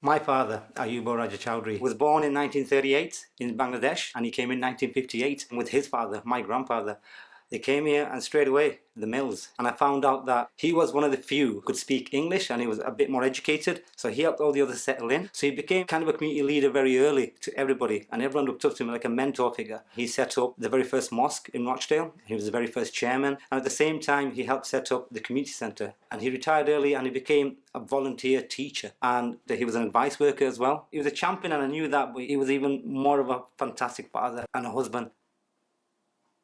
My father, Ayuba Raja Chowdhury, was born in 1938 in Bangladesh, and he came in 1958 with his father, my grandfather. They came here and straight away, the mills. And I found out that he was one of the few who could speak English and he was a bit more educated. So he helped all the others settle in. So he became kind of a community leader very early to everybody. And everyone looked up to him like a mentor figure. He set up the very first mosque in Rochdale. He was the very first chairman. And at the same time, he helped set up the community centre. And he retired early and he became a volunteer teacher. And he was an advice worker as well. He was a champion and I knew that, but he was even more of a fantastic father and a husband.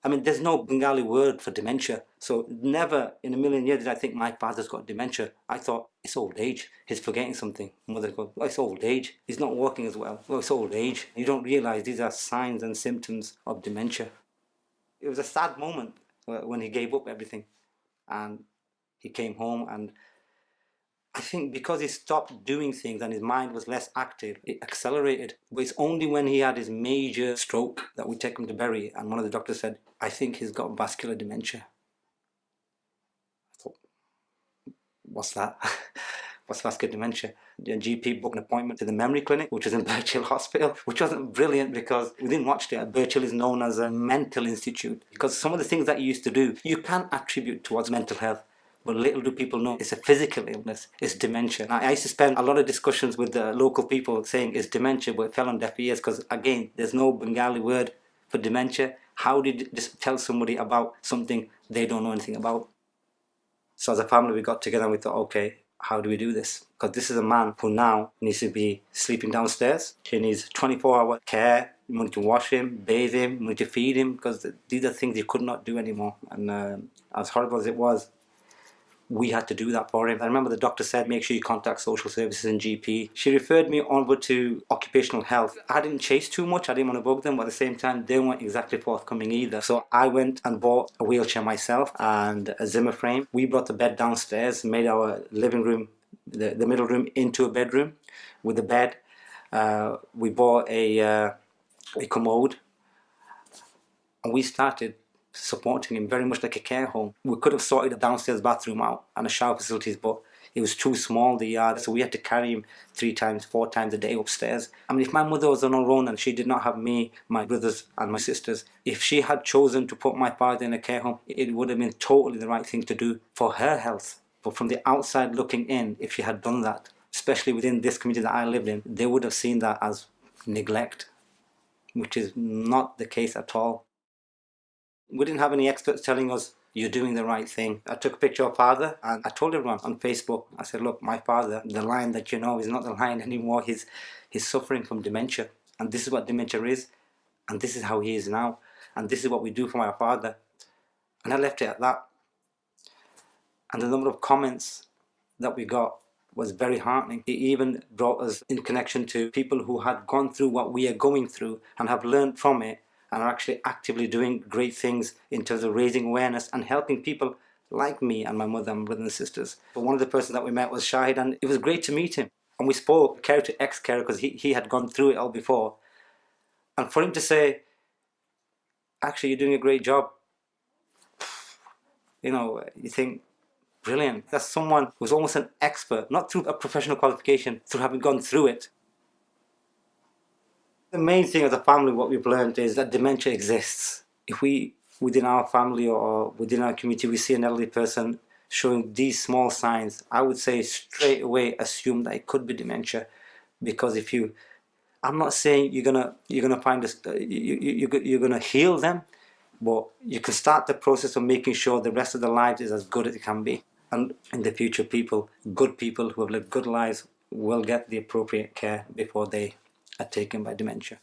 I mean, there's no Bengali word for dementia. So never in a million years did I think my father's got dementia. I thought, it's old age. He's forgetting something. Mother goes, oh, it's old age. He's not walking as well. Oh, it's old age. You don't realise these are signs and symptoms of dementia. It was a sad moment when he gave up everything. And he came home, and I think because he stopped doing things and his mind was less active, it accelerated. But it's only when he had his major stroke that we take him to Bury, and one of the doctors said, I think he's got vascular dementia. I thought, what's that? What's vascular dementia? The GP booked an appointment to the memory clinic, which was in Birchill Hospital, which wasn't brilliant because we didn't watch it. Birchill is known as a mental institute because some of the things that he used to do, you can't attribute towards mental health. But little do people know it's a physical illness, it's dementia. And I used to spend a lot of discussions with the local people saying it's dementia, but it fell on deaf ears because, again, there's no Bengali word for dementia. How did you just tell somebody about something they don't know anything about? So as a family, we got together and we thought, okay, how do we do this? Because this is a man who now needs to be sleeping downstairs. He needs 24-hour care. You need to wash him, bathe him, you need to feed him, because these are things you could not do anymore. And as horrible as it was, we had to do that for him. I remember the doctor said, make sure you contact social services and GP. She referred me onward to occupational health. I didn't chase too much, I didn't want to bug them, but at the same time, they weren't exactly forthcoming either. So I went and bought a wheelchair myself and a Zimmer frame. We brought the bed downstairs, made our living room, the middle room, into a bedroom with a bed. We bought a commode, and we started supporting him very much like a care home. We could have sorted a downstairs bathroom out and a shower facilities, but it was too small, the yard, so we had to carry him 3 times, 4 times a day upstairs. I mean, if my mother was on her own and she did not have me, my brothers and my sisters, if she had chosen to put my father in a care home, it would have been totally the right thing to do for her health. But from the outside looking in, if she had done that, especially within this community that I lived in, they would have seen that as neglect, which is not the case at all. We didn't have any experts telling us, you're doing the right thing. I took a picture of father and I told everyone on Facebook, I said, look, my father, the line that you know is not the line anymore. He's suffering from dementia. And this is what dementia is. And this is how he is now. And this is what we do for my father. And I left it at that. And the number of comments that we got was very heartening. It even brought us in connection to people who had gone through what we are going through and have learned from it, and are actually actively doing great things in terms of raising awareness and helping people like me and my mother and brothers and sisters. But one of the persons that we met was Shahid, and it was great to meet him. And we spoke carer to ex-carer because he had gone through it all before. And for him to say, actually, you're doing a great job, you know, you think, brilliant. That's someone who's almost an expert, not through a professional qualification, through having gone through it. The main thing as a family, what we've learned is that dementia exists. If we, within our family or within our community, we see an elderly person showing these small signs, I would say straight away assume that it could be dementia. Because if you, I'm not saying you're gonna find this, you're gonna heal them, but you can start the process of making sure the rest of their lives is as good as it can be. And in the future, good people who have lived good lives will get the appropriate care before they are taken by dementia.